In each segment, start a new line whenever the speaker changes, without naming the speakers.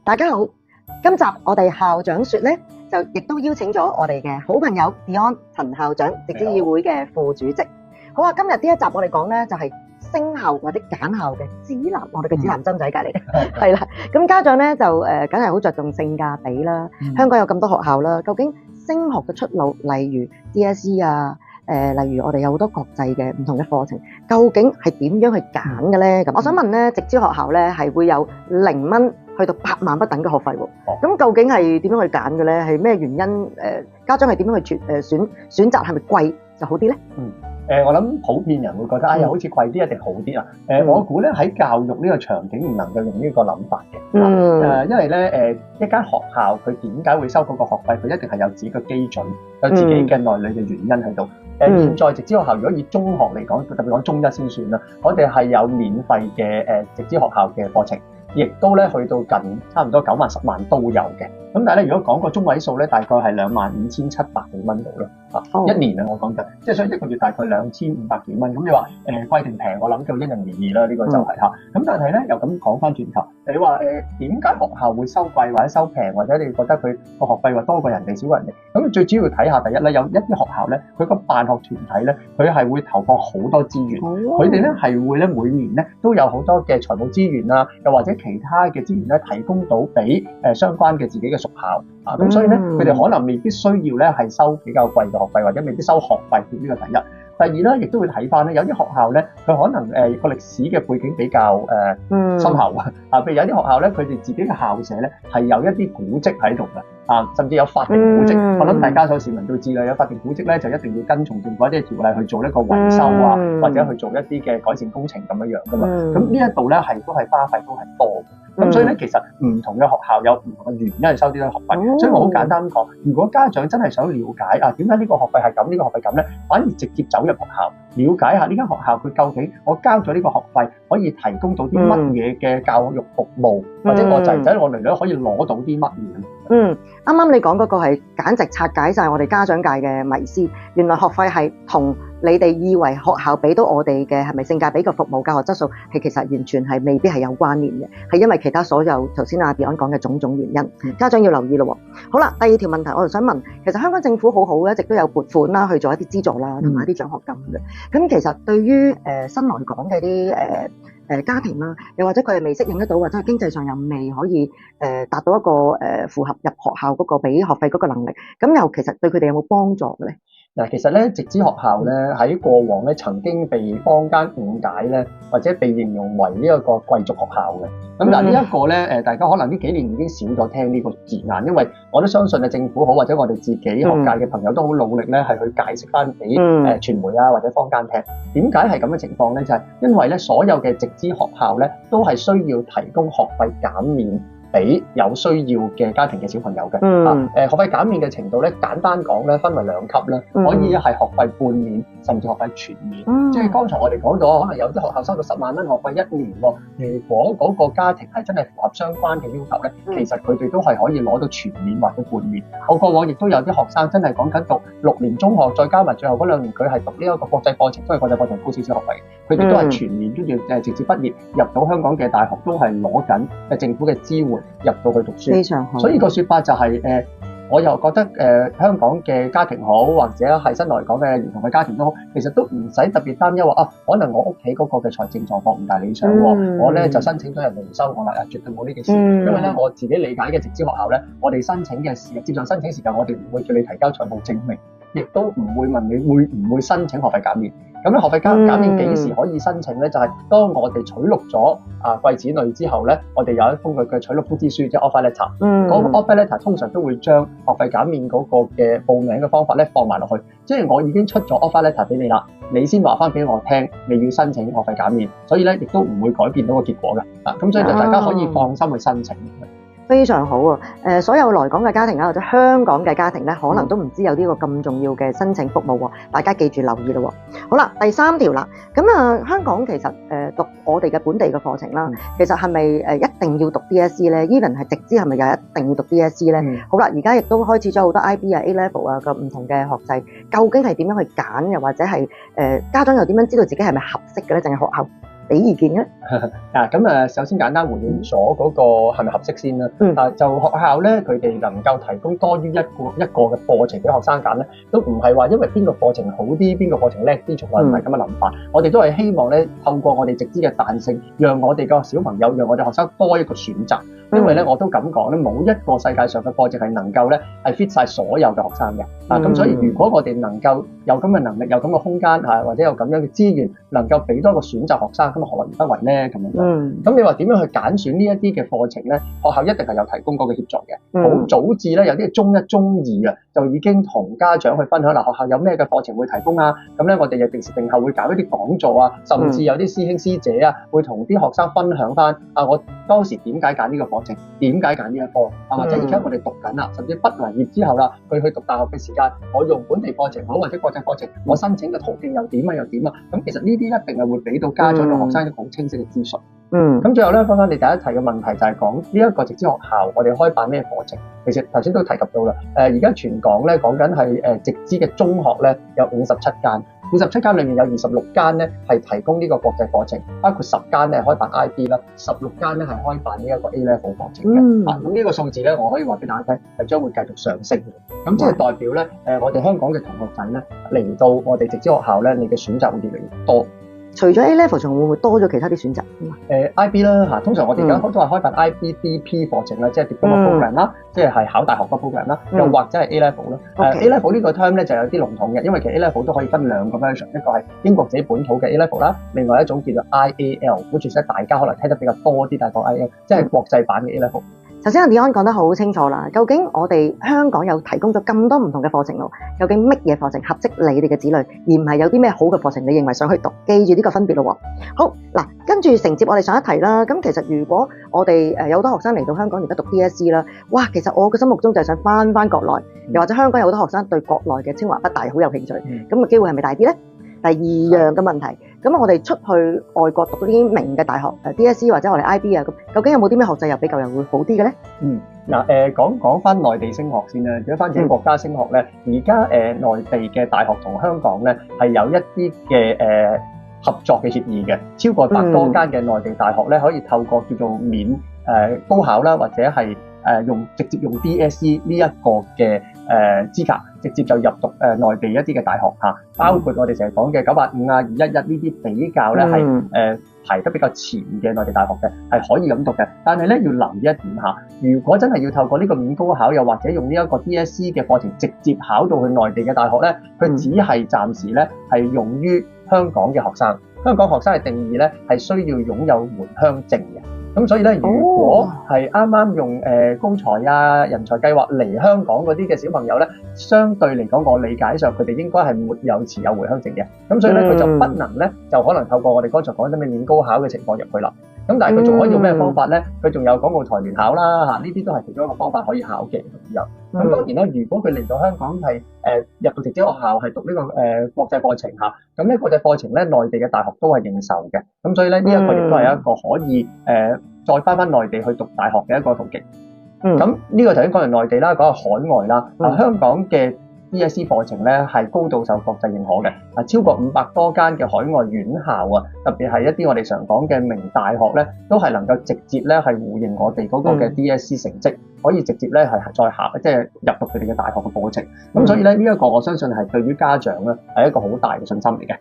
大家好，今集我哋校長說咧，就亦都邀請咗我哋嘅好朋友 Beyond 陳校長，直資議會嘅副主席。好啊，今日呢一集我哋講咧就係升校或者揀校嘅指南，我哋嘅指南針仔隔離係啦。咁家長咧就梗係好着重性價比啦。香港有咁多學校啦，究竟升學嘅出路，例如 DSE 啊？例如我哋有好多國際嘅唔同嘅課程，究竟係點樣去揀嘅咧？咁我想問咧，直資學校咧係會有0蚊去到8萬不等嘅學費喎。咁究竟係點樣去揀嘅咧？係咩原因？家長係點樣去選擇係咪貴就好啲咧？
我諗普遍人會覺得呀好似貴啲一定好啲啊！我估咧喺教育呢個場景唔能夠用呢個諗法嘅。因為咧一間學校佢點解會收嗰個學費？佢一定係有自己嘅基準，有自己嘅內裏嘅原因喺度。現在直資學校如果以中學嚟講，特別講中一先算啦，我哋係有免費嘅直資學校嘅課程，亦都咧去到近差唔多9萬10萬都有嘅。咁但係咧，如果講個中位數咧，大概係25,700幾蚊度啦。一年啊，我講緊，即係所以一個月大概2500幾蚊。咁你話貴定平，我諗就因人而異啦。呢個就係嚇。咁但係咧，又咁講翻轉頭，你話點解學校會收貴或者收平，或者你覺得佢個學費話多過人哋少過人哋？咁最主要睇下第一咧，有一啲學校咧，佢個辦學團體咧，佢係會投放好多資源，佢哋咧係會咧每年咧都有好多嘅財務資源啊，又或者其他嘅資源咧提供到俾相關嘅自己嘅屬校啊。咁所以咧，佢哋可能未必需要咧係收比較貴嘅學費，或者未必收學費。呢個第一。第二咧，亦都會睇翻咧，有啲學校咧，佢可能個歷史嘅背景比較深厚啊。譬如有啲學校咧，佢哋自己嘅校舍咧係有一啲古蹟喺度嘅啊，甚至有法定古蹟。我諗大家所有市民都知啦，有法定古蹟咧就一定要跟從政府一啲條例去做一個維修啊，或者去做一啲嘅改善工程咁樣噶嘛。咁呢一度咧都係花費都係多嘅。咁所以咧，其實唔同嘅學校有唔同嘅原因去收啲學費。所以我好簡單講，如果家長真係想了解點解呢個學費係咁，呢個學費咁咧，反而直接走入學校，了解下呢間學校佢究竟我交咗呢個學費可以提供到啲乜嘢嘅教育服務，或者我仔仔我女女可以攞到啲乜嘢。
啱啱你講嗰個係簡直拆解晒我哋家長界嘅迷思。原來學費係同你哋以為學校俾到我哋嘅係咪性價比嘅服務、教學質素係其實完全係未必係有關聯嘅，係因為其他所有頭先阿 Beyond 講嘅種種原因。家長要留意咯。好啦，第二條問題我就想問，其實香港政府好好一直都有撥款啦去做一啲資助啦，同埋一啲獎學金嘅。咁其實對於新來港嘅啲家庭啦，又或者佢係未適應得到，或者係經濟上又未可以達到一個符合入學校嗰個俾學費嗰個能力，咁又其實對佢哋有冇幫助嘅咧？
嗱，其實咧，直資學校咧喺過往咧曾經被坊間誤解咧，或者被形容為呢一個貴族學校嘅。咁但係呢一個咧，大家可能呢幾年已經少咗聽呢個字眼，因為我都相信政府好或者我哋自己學界嘅朋友都好努力咧，係去解釋翻俾傳媒啊或者坊間聽。點解係咁嘅情況咧？就係因為咧，所有嘅直資學校咧都係需要提供學費減免俾有需要嘅家庭嘅小朋友嘅。學費減免嘅程度咧，簡單講咧，分為2級啦，可以係學費半免，甚至學費全免。即係剛才我哋講到，可能有啲學校收到10萬蚊學費1年喎。如果嗰個家庭係真係符合相關嘅要求咧，其實佢哋都係可以攞到全免或者半免。我過往亦都有啲學生真係講緊讀6年中學，再加埋最後嗰2年佢係讀呢一個國際課程，所以國際課程高少少學費，佢哋都係全免，跟住直接畢業入到香港嘅大學，都係攞緊政府嘅支援入到去讀書。
非常好。
所以個說法就係我又覺得香港嘅家庭好，或者係新來港嘅兒童嘅家庭都好，其實都唔使特別擔憂話可能我屋企嗰個嘅財政狀況唔大理想喎，我咧就申請咗人哋唔收我啦，絕對冇呢件事。因為咧我自己理解嘅直資學校咧，我哋申請嘅時間，接受申請時間，我哋唔會叫你提交財務證明，亦都唔會問你會唔會申請學費減免。咁咧學費減免幾時可以申請咧？就係當我哋取錄咗貴子女之後咧，我哋有一封佢嘅取錄通知書，即係 offer letter。嗰個 offer letter 通常都會將學費減免嗰個嘅報名嘅方法咧放埋落去，即係我已經出咗 offer letter 俾你啦，你先話翻俾我聽，你要申請學費減免，所以咧亦都唔會改變到個結果嘅。咁所以就大家可以放心去申請。
非常好啊！所有來港嘅家庭或者香港嘅家庭咧，可能都唔知有呢個咁重要嘅申請服務喎，大家記住留意咯。好啦，第3條啦，咁香港其實讀我哋嘅本地嘅課程啦，其實係咪一定要讀 DSE 咧 ？Even 係直資係咪又一定要讀 DSE 咧？好啦，而家亦都開始咗好多 IB 啊、A Level 啊嘅唔同嘅學制，究竟係點樣去揀，又或者係家長又點樣知道自己係咪合適嘅咧？淨係學校俾意見嘅？
咁首先簡單回應咗嗰個係咪合適先啦。就學校咧，佢哋能夠提供多於一個嘅課程俾學生揀咧，都唔係話因為邊個課程好啲，邊個課程叻啲，從來唔係咁嘅諗法。我哋都係希望咧，透過我哋直資嘅彈性，讓我哋個小朋友，讓我哋學生多一個選擇。因為咧，我都咁講咧，冇一個世界上嘅課程係能夠咧係 fit 晒所有嘅學生嘅。咁所以如果我哋能夠有咁嘅能力，有咁嘅空間或者有咁樣嘅資源，能夠俾多個選擇學生，咁何樂而不為咧？咁樣。咁你話點樣去揀選呢一啲嘅課程咧？學校一定係有提供嗰個協助嘅。好早至咧，有啲中一、中二就已經同家長去分享啦。學校有咩嘅課程會提供啊？咁咧，我哋又定時定候會搞一啲講座啊，甚至有啲師兄師姐會同啲學生分享翻我當時點解揀呢個課程，點解揀呢一科或者而家我哋讀緊啦，甚至畢為業之後啦，佢去讀大學嘅時間，我用本地課程好或者國際課程，我申請嘅途徑又點啊？咁其實呢啲一定係會俾到家長同學生一個好清晰嘅資訊。咁最後咧，翻返你第一題嘅問題就係講呢一個直資學校，我哋開辦咩課程？其實頭先都提及到啦。而家全港咧講緊係直資嘅中學咧有57間，57間裏面有26間咧係提供呢個國際課程，包括10間咧開辦 IB 啦，16間咧係開辦呢一個 A Level 課程嘅。咁呢個數字咧，我可以話俾大家聽係將會繼續上升嘅。咁即係代表咧，我哋香港嘅同學仔咧嚟到我哋直資學校咧，你嘅選擇會越嚟越多。
除咗 A Level，仲會唔會多咗其他啲選擇
？IB 啦通常我哋而家都係開辦 IBDP 課程啦，即係 Diploma Program 啦，即係考大學嘅 program 啦，又或者係 A Level 啦。A Level 呢個 term 咧就有啲籠統嘅，因為其實 A Level 都可以分兩個 version， 一個係英國自己本土嘅 A Level 啦，另外一種叫做 IAL， 好似大家可能聽得比較多啲，大概 IAL 即係國際版嘅 A Level。
頭先阿 Dion 講得好清楚啦，究竟我哋香港有提供咗咁多唔同嘅課程咯，究竟乜嘢課程合適你哋嘅子女，而唔係有啲咩好嘅課程你認為想去讀，記住呢個分別咯。好嗱，跟住承接我哋上一題啦。咁其實如果我哋有好多學生嚟到香港而家讀 DSE 啦，哇，其實我嘅心目中就係想翻國內，又或者香港有好多學生對國內嘅清華北大好有興趣，咁嘅機會係咪大啲咧？第二樣嘅問題，咁我哋出去外國讀啲名嘅大學，DSE 或者我哋 IB 咁，究竟有冇啲咩學制又比較又會好啲嘅咧？
講翻內地升學先啦。如果翻自己國家升學咧，而家內地嘅大學同香港咧係有一啲嘅合作嘅協議嘅，超過100多間嘅內地大學咧可以透過叫做免高考啦，或者係直接用 DSE 呢一個嘅資格，直接就入讀內地一啲嘅大學嚇，包括我哋成日講嘅985啊、211呢啲比較咧係排得比較前嘅內地大學嘅，係可以咁讀嘅。但係咧要留意一點嚇，如果真係要透過呢個免高考，又或者用呢一個 DSE 嘅課程直接考到去內地嘅大學咧，佢只係暫時咧係用於香港嘅學生。香港學生嘅定義咧係需要擁有回鄉證嘅。咁所以咧，如果係啱啱用高才啊、人才計劃嚟香港嗰啲嘅小朋友咧，相對嚟講，我理解上佢哋應該係沒有持有回鄉證嘅。咁所以咧，佢就不能咧，就可能透過我哋剛才講緊嘅免高考嘅情況入去啦。咁但係佢仲可以用咩方法咧？佢仲有港澳台聯考啦，呢啲都係其中一個方法可以考嘅。咁當然啦，如果佢嚟到香港係入到直資學校係讀呢個國際課程嚇，咁呢國際課程咧內地嘅大學都係認受嘅。咁所以咧呢一個亦都係一個可以再翻內地去讀大學嘅一個途徑。咁呢個頭先講完內地啦，講下海外啦。香港嘅 DSE 課程咧係高度受國際認可嘅，超過500多間嘅海外院校啊，特別係一啲我哋常講嘅名大學咧，都係能夠直接咧係互認我哋嗰個嘅 DSE 成績，可以直接咧係再考，即係入讀佢哋嘅大學嘅課程。咁所以咧呢一個我相信係對於家長咧係一個好大嘅信心嚟嘅。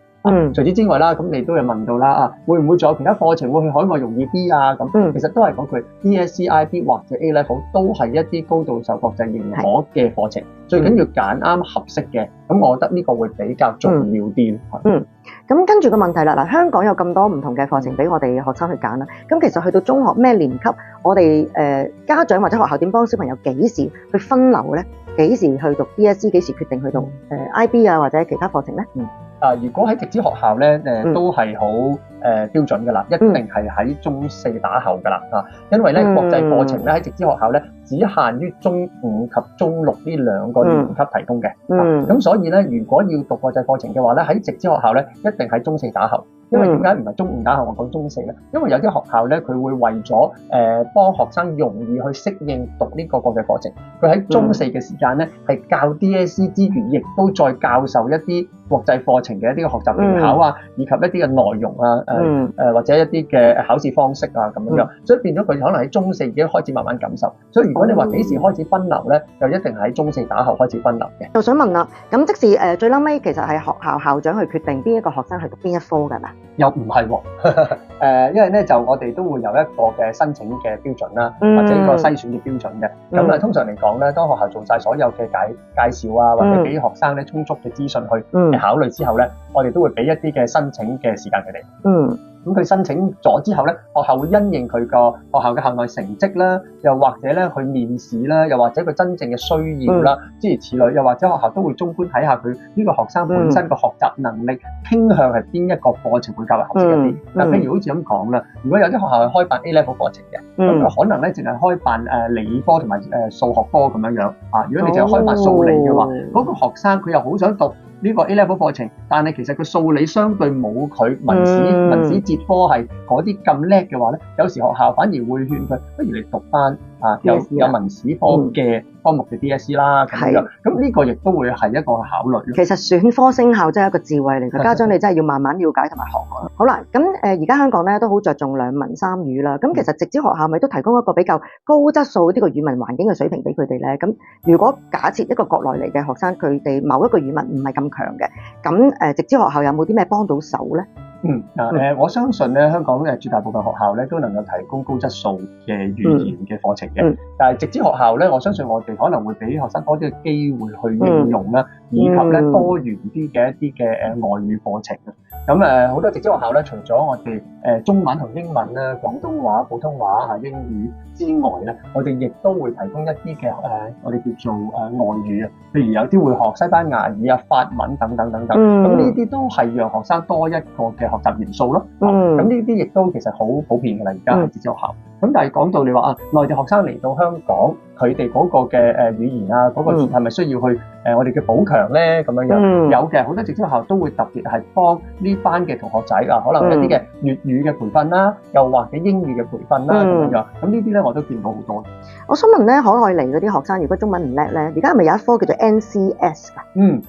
除此之外啦，咁你都有問到啦，會唔會仲有其他課程會去海外容易啲啊？咁其實都係講句 DSE、IB 或者 A Level 都係一啲高度受國際認可嘅課程，最緊要揀啱合適嘅。咁我覺得呢個會比較重要啲。
咁跟住個問題啦，香港有咁多唔同嘅課程俾我哋學生去揀啦。咁其實去到中學咩年級，我哋家長或者學校點幫小朋友幾時去分流咧？幾時去讀 DSE？ 幾時決定去讀IB 啊或者其他課程咧？
如果喺直資學校咧，都係好標準㗎啦，一定係喺中4打後㗎啦因為咧國際課程咧喺直資學校咧只限於中5及中6呢兩個年級提供嘅。咁所以咧，如果要讀國際課程嘅話咧，喺直資學校咧一定喺中4打後。因為點解唔係中5打後，我講中4咧？因為有啲學校咧，佢會為咗幫學生容易去適應讀呢個國際課程，佢喺中4嘅時間咧係教 DSE 之餘，亦都再教授一啲國際課程嘅一啲嘅學習技巧啊，以及一啲嘅內容啊，或者一啲嘅考試方式啊咁樣，所以變咗佢可能喺中四已經開始慢慢感受。所以如果你話幾時開始分流咧，就一定係喺中四打後開始分流嘅。
就想問啦，咁即使最撚尾其實係學校校長去決定邊一個學生去讀邊一科㗎嘛？
又唔係喎，因為咧就我哋都會有一個嘅申請嘅標準啦，或者一個篩選嘅標準嘅。咁啊，通常嚟講咧，當學校做晒所有嘅介紹啊，或者俾學生咧充足嘅資訊去考慮之後咧，我哋都會俾一啲嘅申請嘅時間佢哋。咁佢申請咗之後咧，學校會因應佢個學校嘅校內成績啦，又或者咧去面試啦，又或者佢真正嘅需要啦，諸如此類，又或者學校都會綜觀睇下佢呢個學生本身個學習能力傾向係邊一個課程會較為合適一啲。嗱，譬如好似咁講啦，如果有啲學校係開辦 A level 課程嘅，咁佢可能咧淨係開辦理科同埋數學科咁樣樣啊。如果你淨係開辦數理嘅話，嗰個學生佢又好想讀呢個 A level 課程，但係其實佢數理相對冇佢文史哲科係嗰啲咁叻嘅話咧，有時學校反而會勸佢，不如你讀翻有文史科嘅科目嘅 DSE 啦咁樣。咁呢個亦都會係一個考慮。其
實選科升校真係一個智慧嚟嘅，家長你真係要慢慢了解同埋學。好啦，咁而家香港咧都好着重兩文三語啦。咁其實直資學校咪都提供一個比較高質素呢個語文環境嘅水平俾佢哋咧。咁如果假設一個國內嚟嘅學生，佢哋某一個語文唔係咁強嘅，咁直資學校有冇啲咩幫到手咧？
我相信咧，香港絕大部分學校咧都能夠提供高質素嘅語言嘅課程嘅。但係直資學校咧，我相信我哋可能會俾學生多啲嘅機會去應用啦，以及咧多元啲嘅一啲嘅外語課程。咁好多直資學校咧，除咗我哋中文同英文咧、廣東話、普通話英語之外咧，我哋亦都會提供一啲嘅我哋叫做外語啊，譬如有啲會學西班牙語啊、法文等等等等。咁呢啲都係讓學生多一個嘅學習元素咯。咁呢啲亦都其實好普遍㗎啦，而家喺直資學校。咁但係講到你話內地學生嚟到香港，佢哋嗰個嘅語言啊，嗰個係咪需要去我哋嘅補強咧？咁樣樣有嘅，好多直資學校都會特別係幫呢班嘅同學仔啊，可能一啲嘅粵語嘅培訓啦，又或者英語嘅培訓啦咁樣樣。咁呢啲咧我都見到好多。
我想問咧，海外嚟嗰啲學生，如果中文唔叻咧，而家係咪有一科叫做 NCS 㗎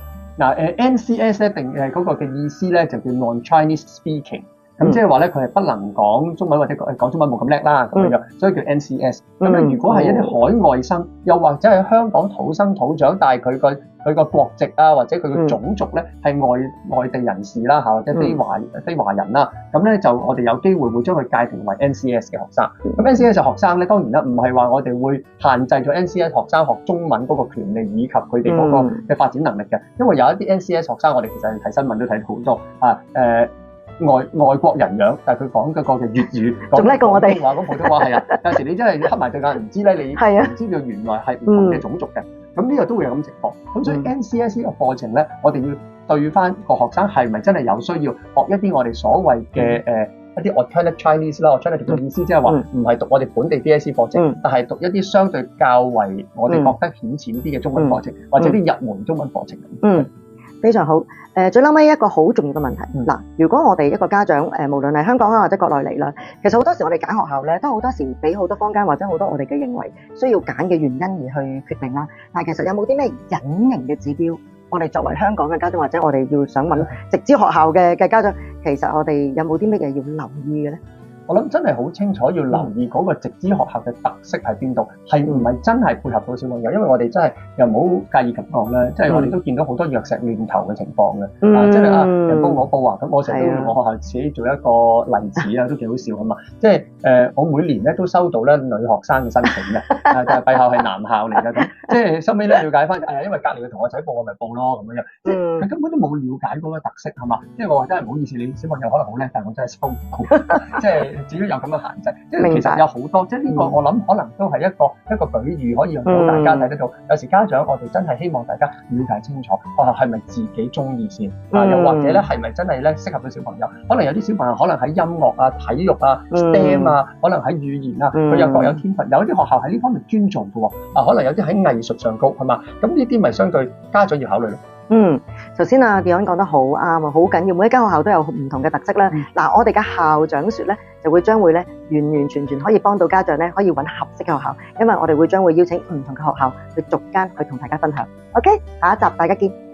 ？NCS
咧定嗰個嘅意思咧就叫 Non-Chinese Speaking。咁即係話咧，佢係不能講中文或者講中文冇咁叻啦咁樣，所以叫 NCS。咁咧，如果係一啲海外生，又或者係香港土生土長，但係佢個國籍啊，或者佢個種族咧係外地人士啦或者非華人啦，咁咧就我哋有機會會將佢界定為 NCS 嘅學生。咁 NCS 學生咧，當然啦，唔係話我哋會限制咗 NCS 學生學中文嗰個權利以及佢哋嗰個嘅發展能力嘅，因為有一啲 NCS 學生，我哋其實睇新聞都睇到好多外國人樣，但係佢講嗰個嘅粵語，
仲叻過我哋。
講普通話係啊，有時你真係黑埋對眼，唔知咧你唔知道原來係唔同嘅種族嘅。咁呢個都會有咁情況。咁所以 NCS 呢個課程咧，我哋要對翻個學生係咪真係有需要學一啲我哋所謂嘅一啲 alternate Chinese 啦，alternate 嘅意思即係話唔係讀我哋本地 DSE 課程，但係讀一啲相對較為我哋覺得顯淺啲嘅中文課程，或者啲入門中文課程。
非常好。最後尾一個好重要嘅問題嗱，如果我哋一個家長無論係香港啊或者國內嚟啦，其實好多時我哋揀學校咧，都好多時俾好多坊間或者好多我哋嘅認為需要揀嘅原因而去決定啦。但係其實有冇啲咩隱形嘅指標，我哋作為香港嘅家長或者我哋要想揾直資學校嘅家長，其實我哋有冇啲乜嘢要留意嘅咧？
我諗真係好清楚要留意嗰個直資學校嘅特色喺邊度，係唔係真係配合到小朋友？因為我哋真係又唔好介意咁講咧，即係我哋都見到好多藥石亂投嘅情況嘅，即係人報我報啊，咁我成日都用我學校自己做一個例子啊，都幾好笑啊嘛！即係我每年咧都收到咧女學生嘅申請嘅，但係閉校係男校嚟嘅咁，即係收尾咧了解翻因為隔離嘅同學仔報我咪報咯咁樣，即係佢根本都冇了解嗰個特色係嘛？即係我話真係唔好意思，你小朋友可能好叻，但係我真係收唔到，即係。至於有咁嘅限制，即係其實有好多，即係呢個我諗可能都係一個比喻，可以讓到大家睇得到。有時家長我哋真係希望大家了解清楚，學校係咪自己中意先，又或者咧係咪真係咧適合到小朋友？可能有啲小朋友可能喺音樂啊、體育啊、STEM 啊，可能喺語言啊，佢又各有天分。有啲學校喺呢方面專重嘅喎，可能有啲喺藝術上高係嘛？咁呢啲咪相對家長要考慮咯。
頭先Dion講得好啱啊，好緊要，每一間學校都有唔同嘅特色啦。嗱，我哋嘅校長說咧，就會將會咧完完全全可以幫到家長咧，可以揾合適嘅學校，因為我哋會將會邀請唔同嘅學校去逐間去同大家分享。OK，下一集大家見。